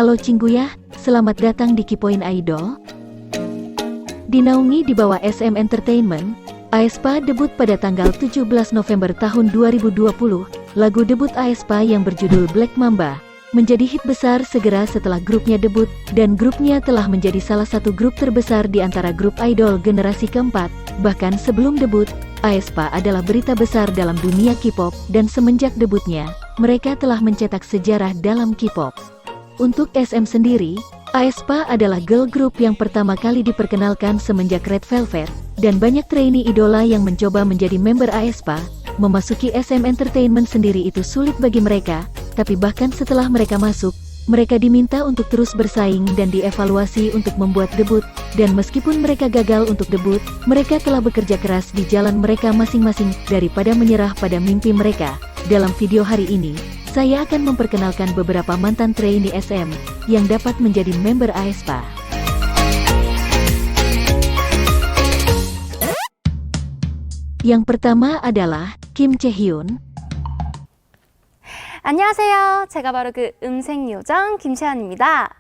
Halo Cingguya, selamat datang di Kipoin Idol. Dinaungi di bawah SM Entertainment, aespa debut pada tanggal 17 November tahun 2020. Lagu debut aespa yang berjudul Black Mamba menjadi hit besar segera setelah grupnya debut, dan grupnya telah menjadi salah satu grup terbesar di antara grup idol generasi keempat. Bahkan sebelum debut, aespa adalah berita besar dalam dunia K-pop, dan semenjak debutnya, mereka telah mencetak sejarah dalam K-pop. Untuk SM sendiri, aespa adalah girl group yang pertama kali diperkenalkan semenjak Red Velvet, dan banyak trainee idola yang mencoba menjadi member aespa. Memasuki SM Entertainment sendiri itu sulit bagi mereka, tapi bahkan setelah mereka masuk, mereka diminta untuk terus bersaing dan dievaluasi untuk membuat debut, dan meskipun mereka gagal untuk debut, mereka telah bekerja keras di jalan mereka masing-masing daripada menyerah pada mimpi mereka. Dalam video hari ini, saya akan memperkenalkan beberapa mantan trainee SM yang dapat menjadi member aespa. Yang pertama adalah Kim Chae-hyun. 안녕하세요. 제가 바로 그 음색 요정 김채연입니다.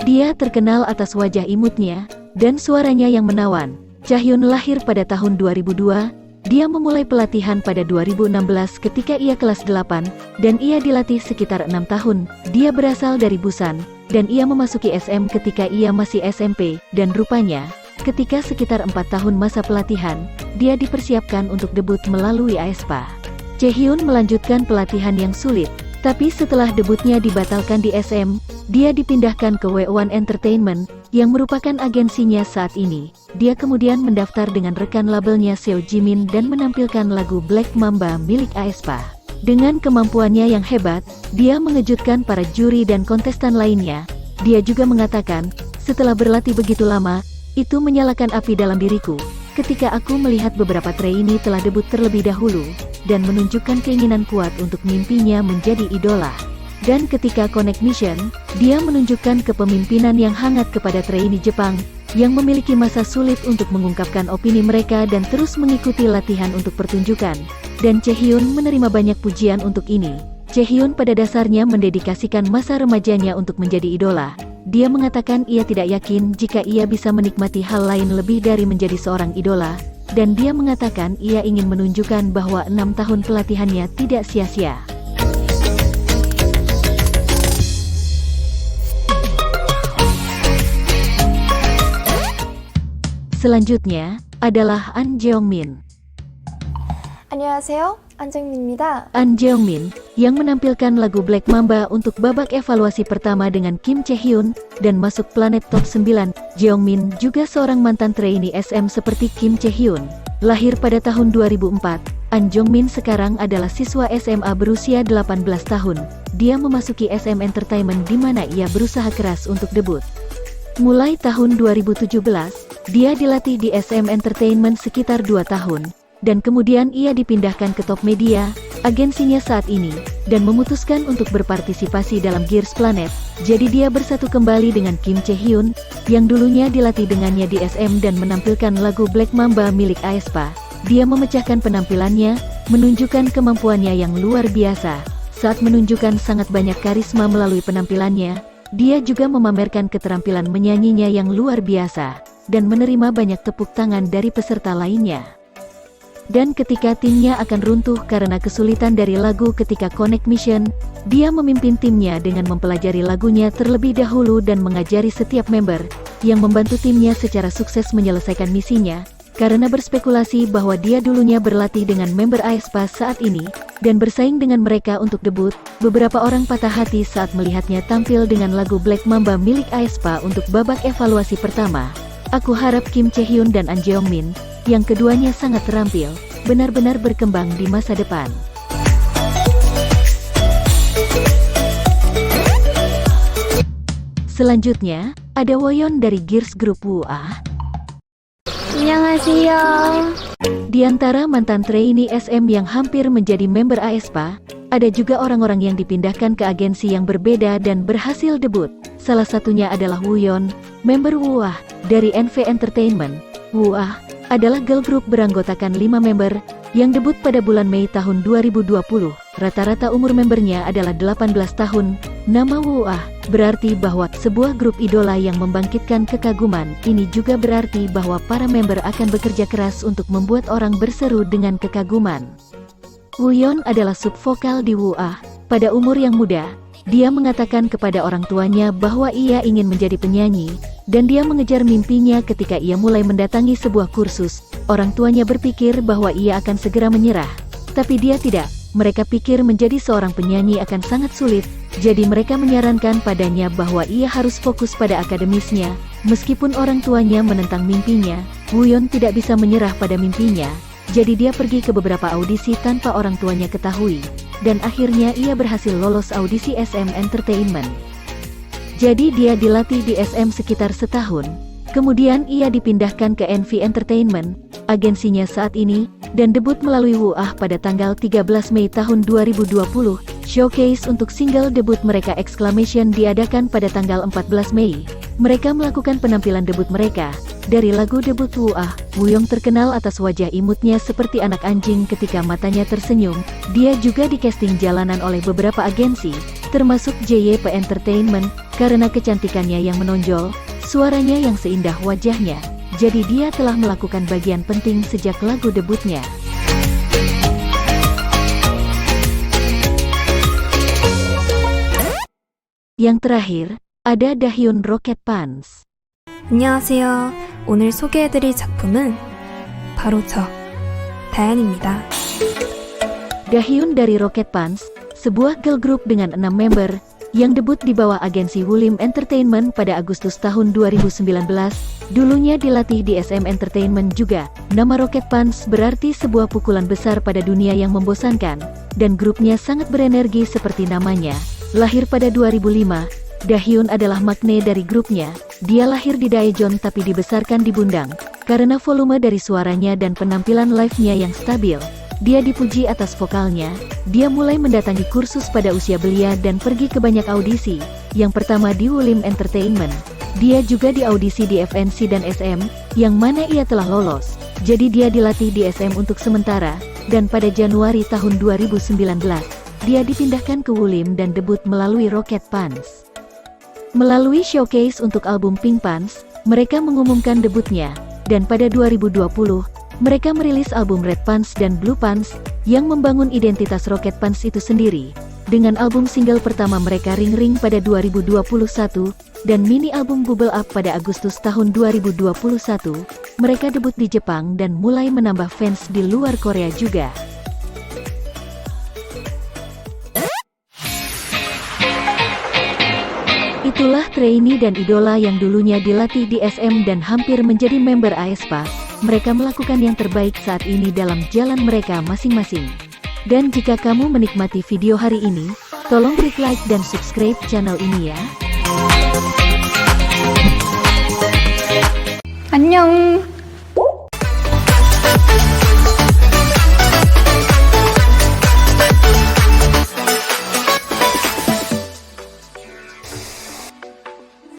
Dia terkenal atas wajah imutnya dan suaranya yang menawan. Chae-hyun lahir pada tahun 2002. Dia memulai pelatihan pada 2016 ketika ia kelas 8, dan ia dilatih sekitar 6 tahun. Dia berasal dari Busan, dan ia memasuki SM ketika ia masih SMP, dan rupanya, ketika sekitar 4 tahun masa pelatihan, dia dipersiapkan untuk debut melalui aespa. Chae-hyun melanjutkan pelatihan yang sulit, tapi setelah debutnya dibatalkan di SM, dia dipindahkan ke W1 Entertainment, yang merupakan agensinya saat ini. Dia kemudian mendaftar dengan rekan labelnya Seo Jimin dan menampilkan lagu Black Mamba milik aespa. Dengan kemampuannya yang hebat, dia mengejutkan para juri dan kontestan lainnya. Dia juga mengatakan, setelah berlatih begitu lama, itu menyalakan api dalam diriku. Ketika aku melihat beberapa trainee telah debut terlebih dahulu, dan menunjukkan keinginan kuat untuk mimpinya menjadi idola. Dan ketika Connect Mission, dia menunjukkan kepemimpinan yang hangat kepada trainee Jepang, yang memiliki masa sulit untuk mengungkapkan opini mereka dan terus mengikuti latihan untuk pertunjukan. Dan Chae-hyun menerima banyak pujian untuk ini. Chae-hyun pada dasarnya mendedikasikan masa remajanya untuk menjadi idola. Dia mengatakan ia tidak yakin jika ia bisa menikmati hal lain lebih dari menjadi seorang idola, dan dia mengatakan ia ingin menunjukkan bahwa 6 tahun pelatihannya tidak sia-sia. Selanjutnya adalah An Jeongmin. 안녕하세요. 안정민입니다. An Jeongmin, yang menampilkan lagu Black Mamba untuk babak evaluasi pertama dengan Kim Chae-hyun, dan masuk planet top 9. Jeongmin juga seorang mantan trainee SM seperti Kim Chae-hyun. Lahir pada tahun 2004, An Jeongmin sekarang adalah siswa SMA berusia 18 tahun. Dia memasuki SM Entertainment di mana ia berusaha keras untuk debut. Mulai tahun 2017, dia dilatih di SM Entertainment sekitar 2 tahun. Dan kemudian ia dipindahkan ke Top Media, agensinya saat ini, dan memutuskan untuk berpartisipasi dalam Gears Planet. Jadi dia bersatu kembali dengan Kim Chae-hyun, yang dulunya dilatih dengannya di SM dan menampilkan lagu Black Mamba milik aespa. Dia memecahkan penampilannya, menunjukkan kemampuannya yang luar biasa. Saat menunjukkan sangat banyak karisma melalui penampilannya, dia juga memamerkan keterampilan menyanyinya yang luar biasa, dan menerima banyak tepuk tangan dari peserta lainnya. Dan ketika timnya akan runtuh karena kesulitan dari lagu ketika Connect Mission, dia memimpin timnya dengan mempelajari lagunya terlebih dahulu dan mengajari setiap member, yang membantu timnya secara sukses menyelesaikan misinya, karena berspekulasi bahwa dia dulunya berlatih dengan member aespa saat ini, dan bersaing dengan mereka untuk debut. Beberapa orang patah hati saat melihatnya tampil dengan lagu Black Mamba milik aespa untuk babak evaluasi pertama. Aku harap Kim Chae-hyun dan An Jeongmin, yang keduanya sangat terampil, benar-benar berkembang di masa depan. Selanjutnya, ada Woyeon dari Gears Group WOA. 안녕하세요. Di antara mantan trainee SM yang hampir menjadi member aespa, ada juga orang-orang yang dipindahkan ke agensi yang berbeda dan berhasil debut. Salah satunya adalah Wooyeon, member WOA dari NV Entertainment. WOA adalah girl group beranggotakan 5 member, yang debut pada bulan Mei tahun 2020. Rata-rata umur membernya adalah 18 tahun, Nama WUAH berarti bahwa sebuah grup idola yang membangkitkan kekaguman. Ini juga berarti bahwa para member akan bekerja keras untuk membuat orang berseru dengan kekaguman. Wooyeon adalah subvokal di WUAH. Pada umur yang muda, dia mengatakan kepada orang tuanya bahwa ia ingin menjadi penyanyi, dan dia mengejar mimpinya ketika ia mulai mendatangi sebuah kursus. Orang tuanya berpikir bahwa ia akan segera menyerah, tapi dia tidak. Mereka pikir menjadi seorang penyanyi akan sangat sulit, jadi mereka menyarankan padanya bahwa ia harus fokus pada akademisnya. Meskipun orang tuanya menentang mimpinya, Wooyeon tidak bisa menyerah pada mimpinya, jadi dia pergi ke beberapa audisi tanpa orang tuanya ketahui, dan akhirnya ia berhasil lolos audisi SM Entertainment. Jadi dia dilatih di SM sekitar setahun, kemudian ia dipindahkan ke NV Entertainment, agensinya saat ini, dan debut melalui WUAH pada tanggal 13 Mei tahun 2020. Showcase untuk single debut mereka Exclamation diadakan pada tanggal 14 Mei. Mereka melakukan penampilan debut mereka. Dari lagu debut WUAH, Wooyeon terkenal atas wajah imutnya seperti anak anjing ketika matanya tersenyum. Dia juga di casting jalanan oleh beberapa agensi, termasuk JYP Entertainment, karena kecantikannya yang menonjol, suaranya yang seindah wajahnya. Jadi dia telah melakukan bagian penting sejak lagu debutnya. Yang terakhir, ada Dahyun Rocket Pants. 안녕하세요. 오늘 소개해드릴 작품은 바로 저, 다현입니다. Dahyun dari Rocket Pants, sebuah girl group dengan 6 member, yang debut di bawah agensi Woollim Entertainment pada Agustus tahun 2019, dulunya dilatih di SM Entertainment juga. Nama Rocket Pants berarti sebuah pukulan besar pada dunia yang membosankan, dan grupnya sangat berenergi seperti namanya. Lahir pada 2005, Dahyun adalah makne dari grupnya. Dia lahir di Daejeon tapi dibesarkan di Bundang. Karena volume dari suaranya dan penampilan live-nya yang stabil, dia dipuji atas vokalnya. Dia mulai mendatangi kursus pada usia belia dan pergi ke banyak audisi. Yang pertama di Woollim Entertainment. Dia juga di audisi di FNC dan SM, yang mana ia telah lolos. Jadi dia dilatih di SM untuk sementara, dan pada Januari tahun 2019, dia dipindahkan ke Woollim dan debut melalui Rocket Pants. Melalui showcase untuk album Pink Pants, mereka mengumumkan debutnya, dan pada 2020, mereka merilis album Red Pants dan Blue Pants, yang membangun identitas Rocket Pants itu sendiri. Dengan album single pertama mereka Ring Ring pada 2021, dan mini album Bubble Up pada Agustus tahun 2021, mereka debut di Jepang dan mulai menambah fans di luar Korea juga. Itulah trainee dan idola yang dulunya dilatih di SM dan hampir menjadi member aespa. Mereka melakukan yang terbaik saat ini dalam jalan mereka masing-masing. Dan jika kamu menikmati video hari ini, tolong klik like dan subscribe channel ini ya. 안녕.